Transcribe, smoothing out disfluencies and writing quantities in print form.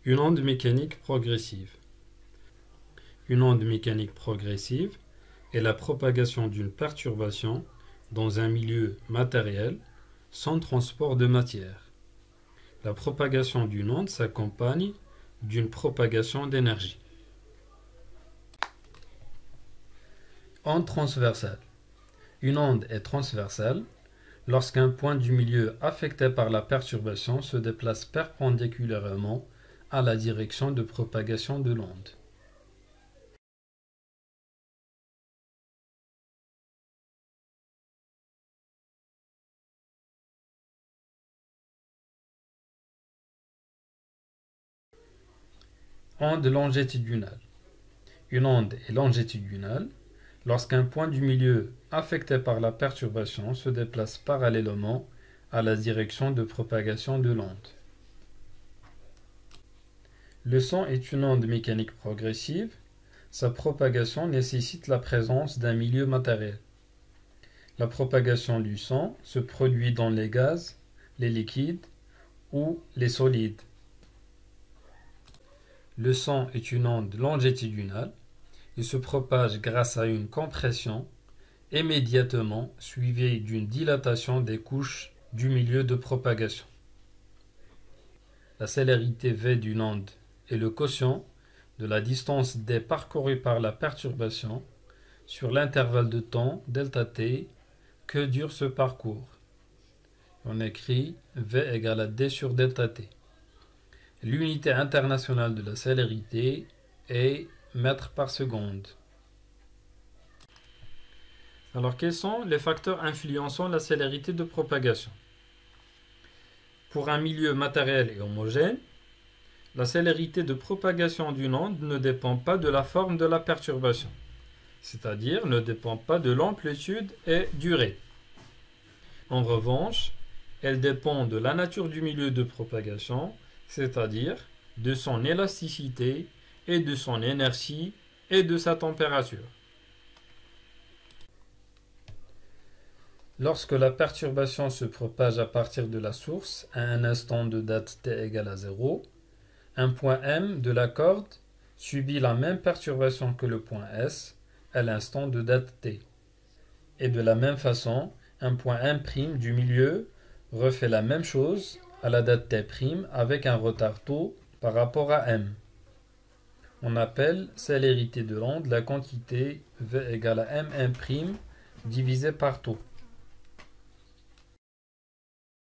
Une onde mécanique progressive. Une onde mécanique progressive est la propagation d'une perturbation dans un milieu matériel sans transport de matière. La propagation d'une onde s'accompagne d'une propagation d'énergie. Onde transversale. Une onde est transversale lorsqu'un point du milieu affecté par la perturbation se déplace perpendiculairement à la direction de propagation de l'onde. Onde longitudinale. Une onde est longitudinale lorsqu'un point du milieu affecté par la perturbation se déplace parallèlement à la direction de propagation de l'onde. Le son est une onde mécanique progressive. Sa propagation nécessite la présence d'un milieu matériel. La propagation du son se produit dans les gaz, les liquides ou les solides. Le son est une onde longitudinale. Il se propage grâce à une compression immédiatement suivie d'une dilatation des couches du milieu de propagation. La célérité v d'une onde est le quotient de la distance d parcourue par la perturbation sur l'intervalle de temps ΔT que dure ce parcours. On écrit v égale à d sur ΔT. L'unité internationale de la célérité est mètres par seconde. Alors, quels sont les facteurs influençant la célérité de propagation? Pour un milieu matériel et homogène, la célérité de propagation d'une onde ne dépend pas de la forme de la perturbation, c'est-à-dire ne dépend pas de l'amplitude et durée. En revanche, elle dépend de la nature du milieu de propagation, c'est-à-dire de son élasticité et de son inertie et de sa température. Lorsque la perturbation se propage à partir de la source à un instant de date t égale à 0, un point M de la corde subit la même perturbation que le point S à l'instant de date t. Et de la même façon, un point M' du milieu refait la même chose à la date t' avec un retard tau par rapport à M. On appelle célérité de l'onde la quantité V égale à M'n' divisé par tau.